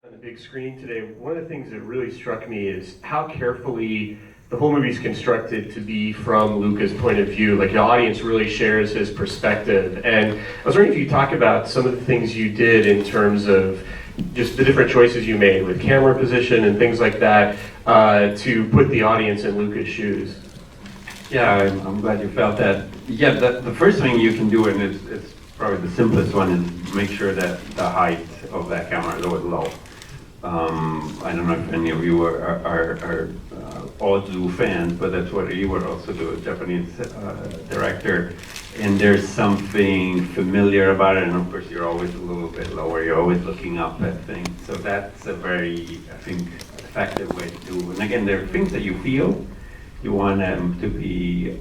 On the big screen today, one of the things that really struck me is how carefully the whole movie is constructed to be from Luca's point of view. Like the audience really shares his perspective. And I was wondering if you could talk about some of the things you did in terms of just the different choices you made with camera position and things like that to put the audience in Luca's shoes. Yeah, I'm glad you felt that. Yeah, the first thing you can do, and it's probably the simplest one, is make sure that the height of that camera is always low. I don't know if any of you are Ozu fans, but that's what he would also do, a Japanese director. And there's something familiar about it, and of course you're always a little bit lower, you're always looking up at things. So that's a very, I think, effective way to do it. And again, there are things that you feel, you want them to be,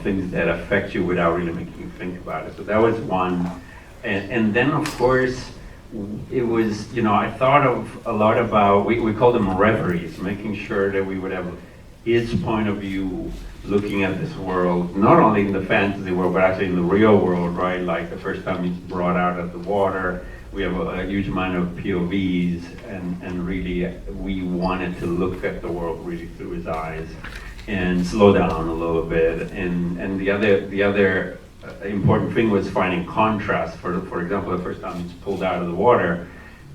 things that affect you without really making you think about it. So that was one. And then of course, it was, I thought of a lot about, we call them reveries, making sure that we would have his point of view looking at this world, not only in the fantasy world, but actually in the real world, right? Like the first time he's brought out of the water, we have a huge amount of POVs, and really we wanted to look at the world really through his eyes and slow down a little bit. And the other important thing was finding contrast. For example, the first time he's pulled out of the water,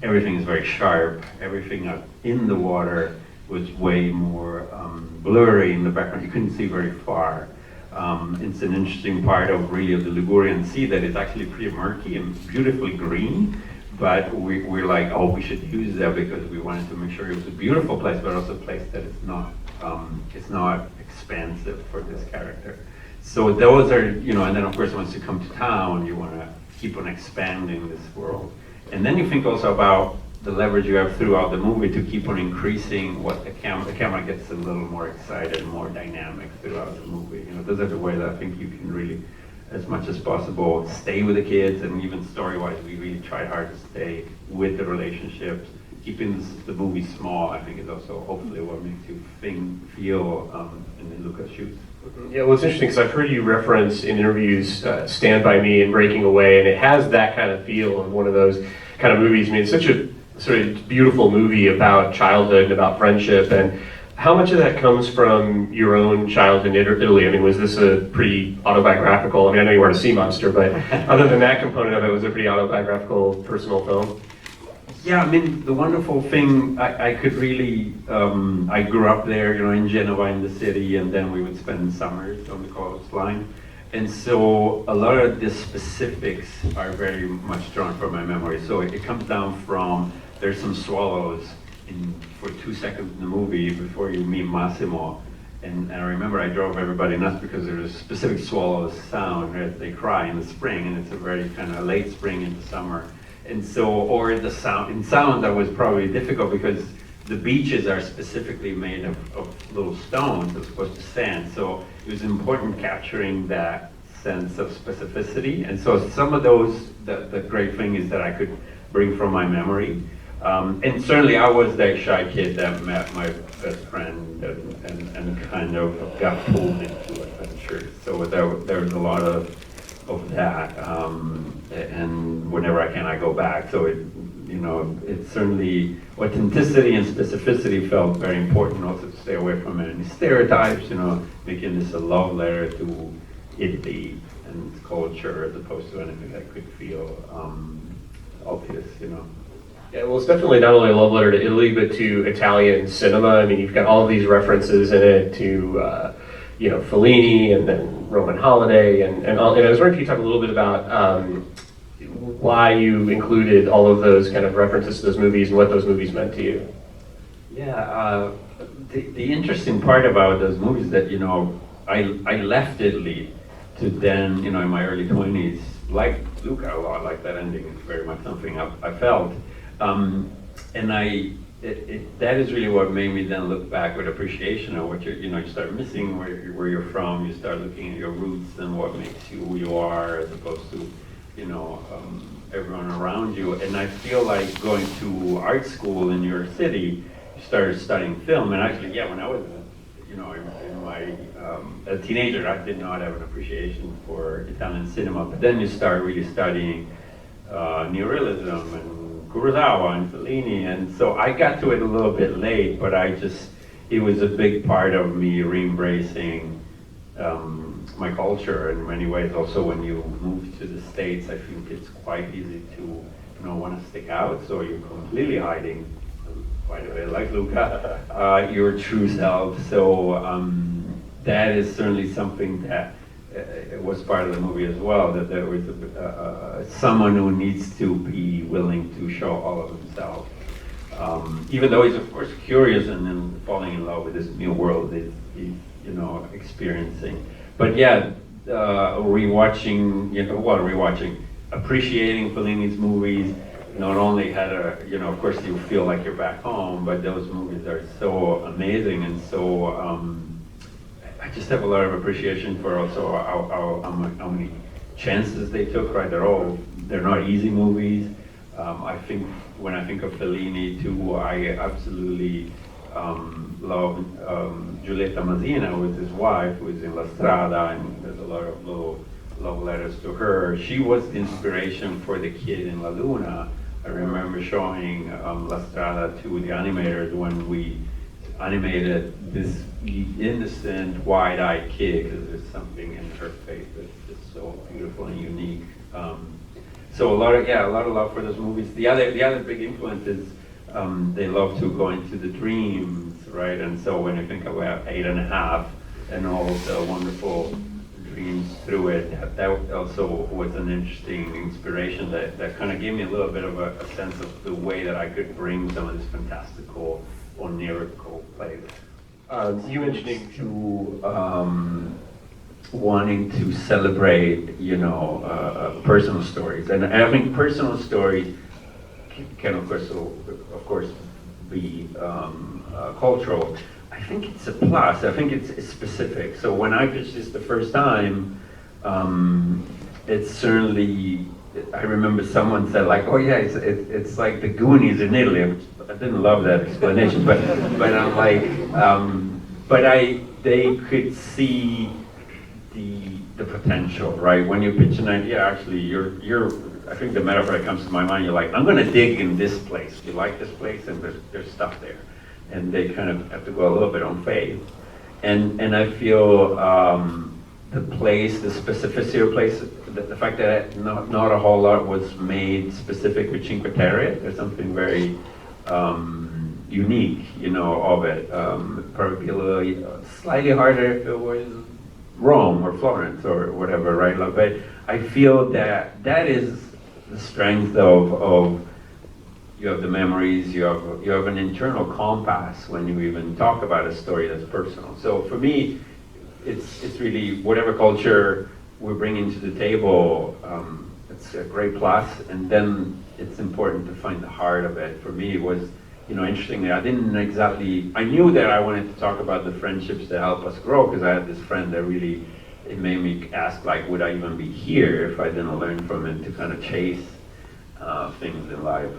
everything is very sharp. Everything in the water was way more blurry in the background. You couldn't see very far. It's an interesting part of the Ligurian Sea that is actually pretty murky and beautifully green. But we're like, oh, we should use that because we wanted to make sure it was a beautiful place, but also a place that is not expansive for this character. So those are, and then of course once you come to town, you want to keep on expanding this world. And then you think also about the leverage you have throughout the movie to keep on increasing what the camera gets a little more excited, more dynamic throughout the movie. Those are the ways I think you can really, as much as possible, stay with the kids, and even story-wise, we really tried hard to stay with the relationships. Keeping the movie small, I think, is also hopefully what makes you feel in Luca's shoes. Yeah, well, it's interesting because I've heard you reference in interviews Stand By Me and Breaking Away, and it has that kind of feel of one of those kind of movies. I mean, it's such a sort of beautiful movie about childhood and about friendship. And how much of that comes from your own childhood in Italy? I mean, was this a pretty autobiographical, I know you weren't a sea monster, but other than that component of it, was it a pretty autobiographical, personal film? Yeah, I mean, the wonderful thing, I could really, I grew up there, in Genova in the city, and then we would spend summers on the coastline. And so a lot of the specifics are very much drawn from my memory. So it comes down from, there's some swallows for 2 seconds in the movie before you meet Massimo. And I remember I drove everybody nuts because there's a specific swallow sound as they cry in the spring, and it's a very kind of late spring into summer. And so, or the sound, in sound that was probably difficult because the beaches are specifically made of little stones as opposed to sand. So it was important capturing that sense of specificity. And so some of those, the great thing is that I could bring from my memory. And certainly I was that shy kid that met my best friend and kind of got pulled into adventure. So there was a lot of that. And whenever I can, I go back. So it's certainly authenticity and specificity felt very important. Also to stay away from any stereotypes. Making this a love letter to Italy and its culture, as opposed to anything that could feel obvious. Yeah, well, it's definitely not only a love letter to Italy, but to Italian cinema. I mean, you've got all of these references in it to, Fellini and then Roman Holiday, and I was wondering if you could talk a little bit about why you included all of those kind of references to those movies and what those movies meant to you. Yeah, the interesting part about those movies that, I left Italy to then, in my early 20s, like Luca a lot, like that ending is very much something I felt. And that is really what made me then look back with appreciation of what you start missing where you're from, you start looking at your roots and what makes you who you are as opposed to, everyone around you. And I feel like going to art school in New York City, you started studying film, and actually, when I was, a teenager, I did not have an appreciation for Italian cinema, but then you start really studying neorealism and Kurosawa and Fellini, and so I got to it a little bit late, but it was a big part of me re-embracing my culture in many ways. Also, when you move to the States, I think it's quite easy to want to stick out, so you're completely hiding, by the way, like Luca, your true self. So that is certainly something that was part of the movie as well, that there was someone who needs to be willing to show all of himself. Even though he's of course curious and then falling in love with this new world that he's experiencing. But yeah, rewatching, appreciating Fellini's movies, not only had of course you feel like you're back home, but those movies are so amazing, and so I just have a lot of appreciation for also how many chances they took, right? They're not easy movies. I think when I think of Fellini too, I absolutely love Giulietta Masina with his wife, who is in La Strada, and there's a lot of little love letters to her. She was the inspiration for the kid in La Luna. I remember showing La Strada to the animators when we animated this innocent, wide-eyed kid, because there's something in her face that's just so beautiful and unique. So a lot of love for those movies. The other big influence is they love to go into the dreams, right? And so when you think about 8½, and all the wonderful dreams through it, that also was an interesting inspiration that kind of gave me a little bit of a sense of the way that I could bring some of this fantastical, onirical plays. You mentioning To wanting to celebrate, personal stories, and I think personal stories can of course be cultural. I think it's a plus. I think it's specific. So when I pitched this the first time, it's certainly. I remember someone said like, "Oh yeah, it's like the Goonies in Italy." Which I didn't love that explanation, but I'm like, they could see the potential, right? When you pitch an idea, actually, you're. I think the metaphor that comes to my mind, you're like, I'm going to dig in this place. You like this place, and there's stuff there, and they kind of have to go a little bit on faith, and I feel the place, the specificity of place, the fact that not a whole lot was made specific with Cinque Terre. There's something very unique, of it. Probably a little slightly harder if it was Rome or Florence or whatever, right? But I feel that is the strength of you have the memories, you have an internal compass when you even talk about a story that's personal. So for me, it's really whatever culture we're bringing to the table, it's a great plus, and then it's important to find the heart of it. For me, it was, interestingly, I knew that I wanted to talk about the friendships that help us grow, because I had this friend that really, it made me ask, like, would I even be here if I didn't learn from him to kind of chase things in life?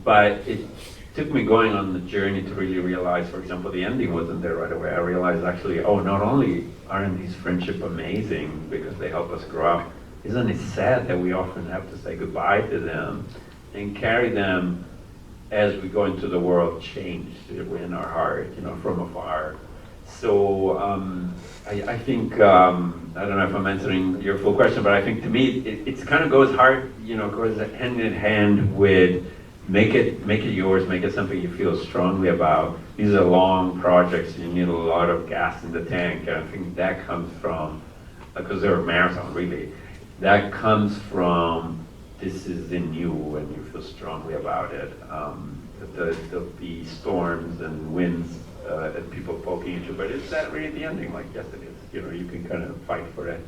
But it took me going on the journey to really realize, for example, the ending wasn't there right away. I realized actually, not only aren't these friendships amazing because they help us grow up, isn't it sad that we often have to say goodbye to them and carry them as we go into the world changed in our heart, from afar. So I think, I don't know if I'm answering your full question, but I think to me, it kind of goes hard, goes hand in hand with make it yours, make it something you feel strongly about. These are long projects, you need a lot of gas in the tank, and I think that comes from, because they're a marathon really, that comes from this is in you and you feel strongly about it. There'll be storms and winds and people poking at you, but is that really the ending? Like, yes it is. You can kind of fight for it.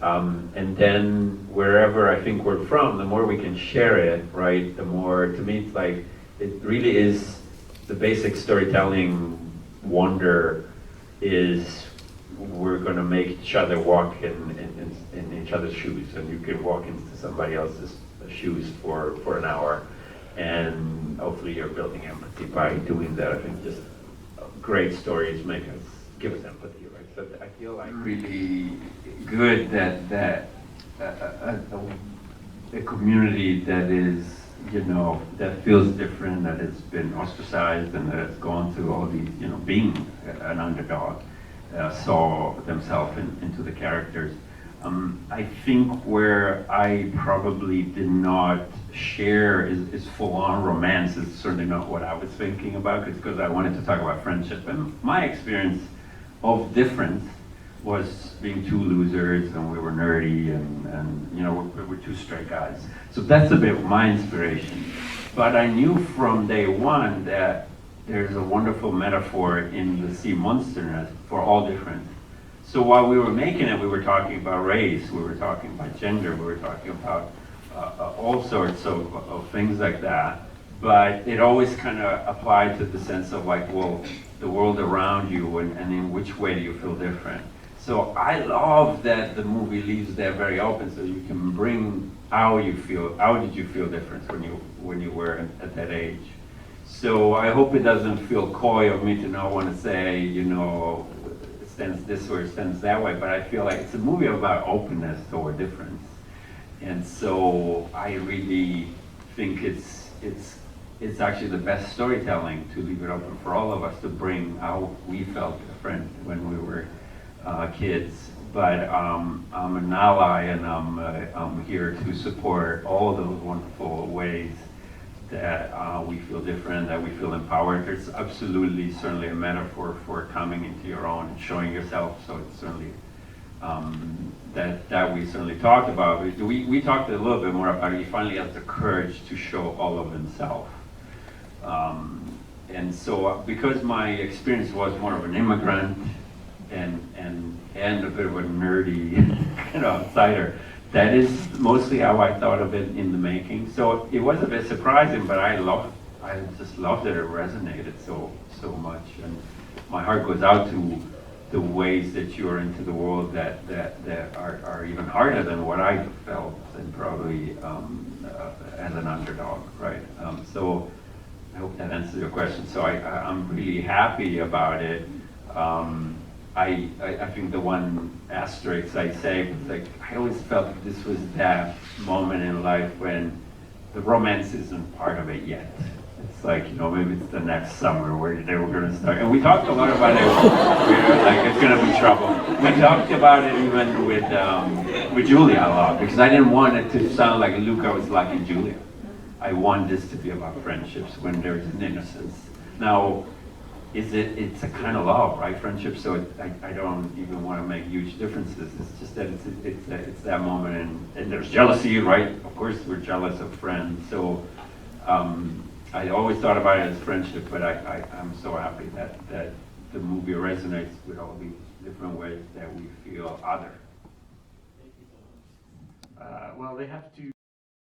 And then wherever I think we're from, the more we can share it, right? The more, to me, it's like, it really is the basic storytelling wonder is we're going to make each other walk in each other's shoes, and you can walk into somebody else's shoes for an hour, and hopefully you're building empathy by doing that. I think just great stories give us empathy, right? So I feel like really good that a community that is that feels different, that has been ostracized, and that has gone through all these, being an underdog, saw themselves into the characters. I think where I probably did not share is full-on romance. Is certainly not what I was thinking about, because I wanted to talk about friendship. And my experience of difference was being two losers, and we were nerdy, and we were two straight guys. So that's a bit my inspiration. But I knew from day one that there's a wonderful metaphor in the sea monsterness for all different. So while we were making it, we were talking about race, we were talking about gender, we were talking about all sorts of things like that. But it always kind of applied to the sense of like, well, the world around you, and in which way do you feel different? So I love that the movie leaves that very open, so you can bring how you feel. How did you feel different when you were at that age? So I hope it doesn't feel coy of me to not want to say, it stands this way or stands that way, but I feel like it's a movie about openness toward difference. And so I really think it's actually the best storytelling to leave it open for all of us to bring how we felt different when we were kids. But I'm an ally, and I'm here to support all those wonderful ways that we feel different, that we feel empowered. There's absolutely, certainly a metaphor for coming into your own and showing yourself. So it's certainly that we certainly talked about. We talked a little bit more about he finally has the courage to show all of himself. And so because my experience was more of an immigrant and a bit of a nerdy outsider, that is mostly how I thought of it in the making. So it was a bit surprising, but I just loved it. It resonated so much, and my heart goes out to the ways that you're into the world that are even harder than what I felt, and probably as an underdog, right? So I hope that answers your question. So I'm really happy about it. I think the one asterisk I say was like, I always felt that this was that moment in life when the romance isn't part of it yet. It's like, maybe it's the next summer where they were going to start. And we talked a lot about it. We were like, it's going to be trouble. We talked about it even with Julia a lot, because I didn't want it to sound like Luca was liking Julia. I want this to be about friendships when there's an innocence. Now, it's a kind of love, right? Friendship. So I don't even want to make huge differences. It's just that it's that moment, and there's jealousy, right? Of course, we're jealous of friends. So I always thought about it as friendship, but I'm so happy that the movie resonates with all these different ways that we feel other. Well, they have to